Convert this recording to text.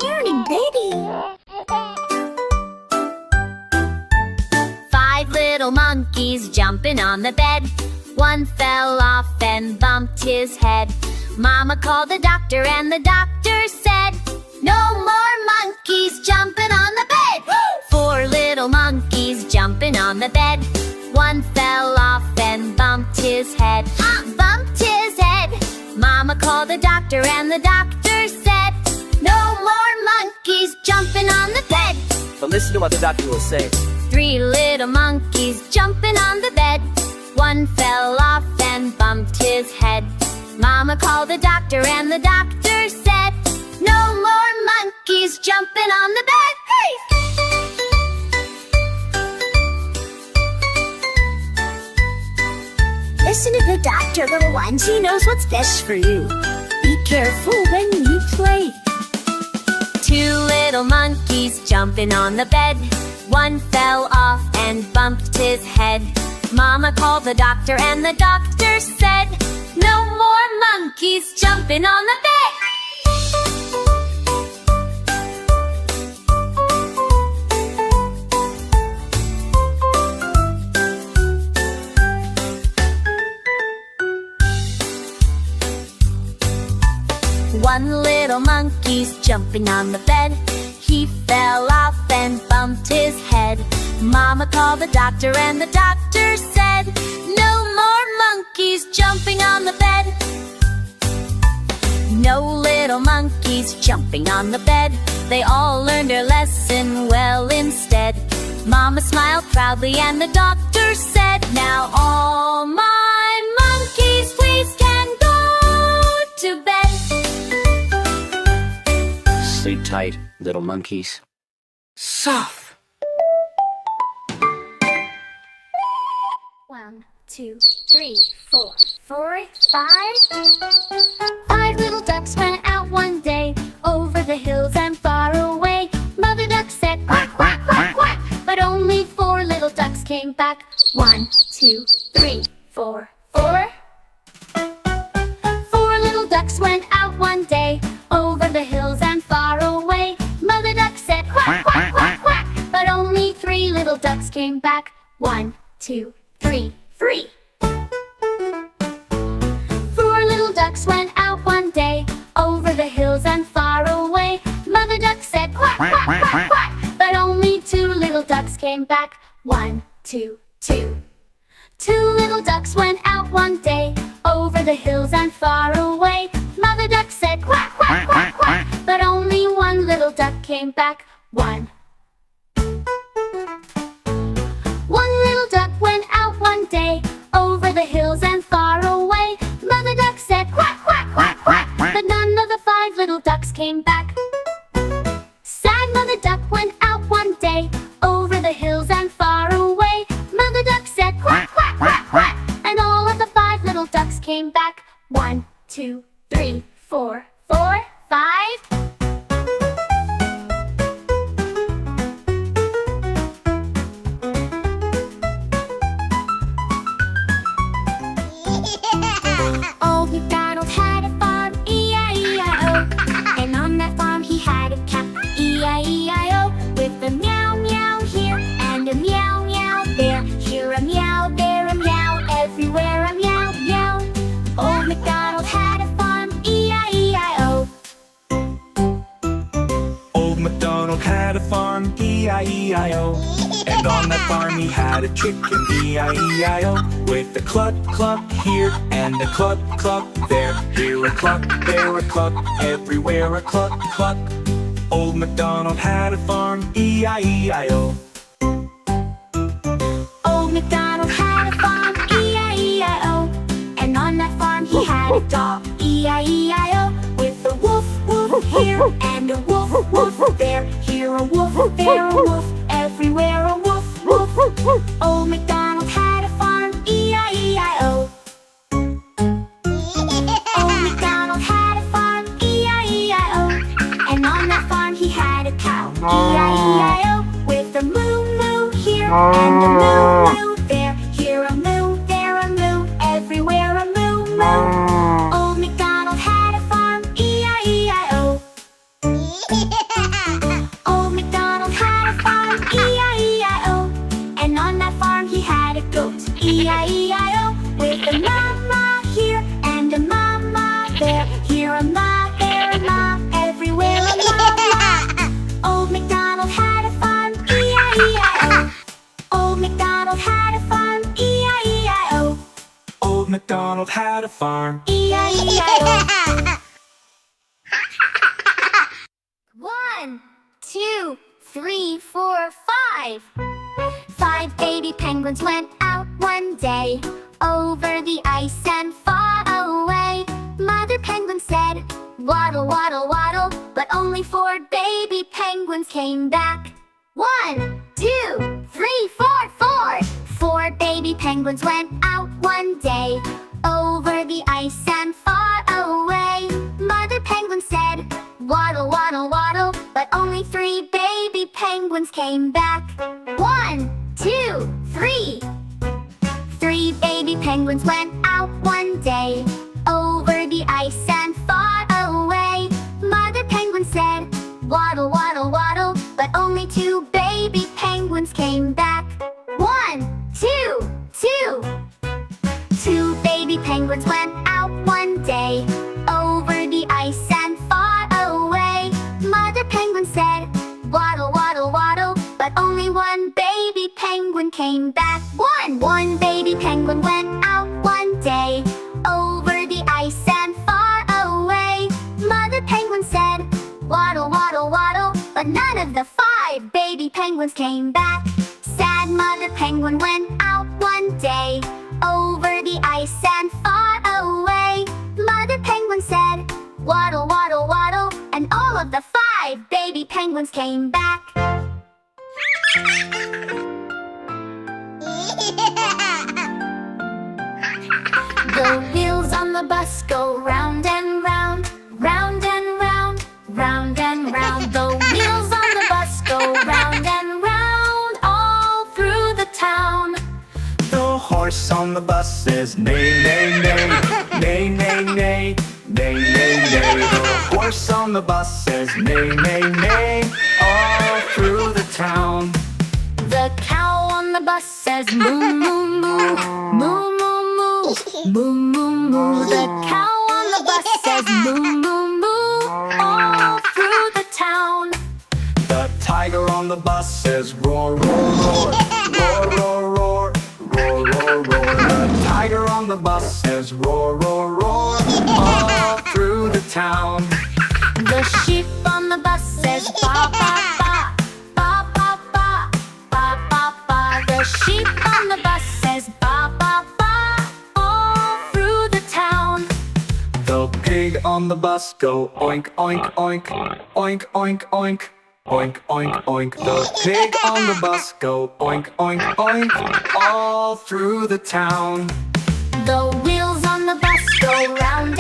Morning, baby. 5 little monkeys jumping on the bed. One fell off and bumped his head. Mama called the doctor and the doctor said, "No more monkeys jumping on the bed." 4 little monkeys jumping on the bed. One fell off and bumped his head. Bumped his head. Mama called the doctor and the doctor said, "No more monkeys jumping on the bed." But listen to what the doctor will say. 3 little monkeys jumping on the bed. One fell off and bumped his head. Mama called the doctor and the doctor said, "No more monkeys jumping on the bed." Hey! Listen to the doctor, little ones. He knows what's best for you. Be careful when you play. 2 little monkeys jumping on the bed. One fell off and bumped his head. Mama called the doctor and the doctor said, "No more monkeys jumping on the bed." One little monkey's jumping on the bed. He fell off and bumped his head. Mama called the doctor and the doctor said, "No more monkeys jumping on the bed." No little monkeys jumping on the bed. They all learned their lesson well instead. Mama smiled proudly and the doctor said, "Now all my monkeys please can go to bed." Sleep tight, little monkeys. Soft. 1, 2, 3, 4, 4, 5. 5 little ducks went out one day over the hills and far away. Mother duck said quack, quack, quack, quack, but only 4 little ducks came back. 1, 2, 3, 4, 4. 4 little ducks went out one day over the hills and far away. Mother duck said quack, quack, quack, quack, but only 3 little ducks came back. 1, 2, 3, 3. 4 little ducks went out one day over the hills and far away. Mother duck said quack, quack, quack, quack, but only 2 little ducks came back. 1, 2, 2. 2 little ducks went out one day over the hills and far away. Mother duck said quack, quack, quack, quack, but only 1 little duck came back. 1. 1 little duck went out one day over the hills and far away. Mother duck said quack, quack, quack, quack, but none of the 5 little ducks came back. Sad Mother duck went out one day over the hills and far away. Mother duck said quack, quack, quack, quack, and all of the 5 little ducks came back. 1, 2, 3, 4, 4, 5. Old MacDonald had a farm, E-I-E-I-O, and on that farm he had a cat, E-I-E-I-O, with a meow meow here and a meow meow there. Here a meow, there a meow, everywhere a meow meow. Old MacDonald had a farm, E-I-E-I-O. Old MacDonald had a farm, E-I-E-I-O, and on that farm he had a chicken, E-I-E-I-O, with a cluck cluck here and a cluck cluck there. Here a cluck, there a cluck, everywhere a cluck cluck. Old MacDonald had a farm, E-I-E-I-O. Old MacDonald had a farm, E-I-E-I-O, and on that farm he had a dog, E-I-E-I-O, with a woof woof here and a woof woof there. Here a woof, there a woof, everywhere a woof woof. Old MacDonald had a farm, E-I-E-I-O. Old MacDonald had a farm, E-I-E-I-O, and on that farm he had a cow, E-I-E-I-O, with a moo moo here and a moo moo there. Here a moo, there a moo, everywhere a moo moo. Old MacDonald had a farm, E-I-E-I-O. farm. E-I-E-I-O. 1, 2, 3, 4, 5. 5 baby penguins went out one day, over the ice and far away. Mother penguin said, waddle, waddle, waddle, but only 4 baby penguins came back. 1, 2, 3, 4, 4. 4 baby penguins went out one day, over the ice and far away. Mother penguin said, waddle, waddle, waddle, but only 3 baby penguins came back. 1, 2, 3. 3 baby penguins went out one day, over the ice and far away. Mother penguin said, waddle, waddle, waddle, but only 2 baby penguins came back. 1, 2, 2. 2 baby penguins went out one day, over the ice and far away. Mother penguin said, waddle, waddle, waddle, but only 1 baby penguin came back. 1 baby penguin went out one day, over the ice and far away. Mother penguin said, waddle, waddle, waddle, but none of the 5 baby penguins came back. Sad mother penguin went out one day, over the ice and far away. Mother penguin said, waddle, waddle, waddle, and all of the 5 baby penguins came back. The wheels on the bus go round and round, round and round, round and round. The wheels on the bus go round and round, all through the town. The horse on the bus says neigh, neigh, neigh, neigh, neigh, neigh, neigh, neigh, neigh. The horse on the bus says neigh, neigh, neigh, all through the town. The cow on the bus says moo, moo, moo, moo, moo, moo, moo, moo, moo. The cow on the bus says moo, moo, moo, all through the town. The tiger on the bus says roar, roar, roar, roar, roar, roar, roar, roar, roar. The tiger on the bus says roar, roar, roar, all through the town. The sheep on the bus says ba, ba, ba, ba, ba, ba, ba, ba, ba. The sheep on the bus says ba, ba, ba, all through the town. The pig on the bus go oink, oink, oink, oink, oink, oink, oink, oink, oink. The pig on the bus go oink, oink, oink, all through the town. The wheels on the bus go round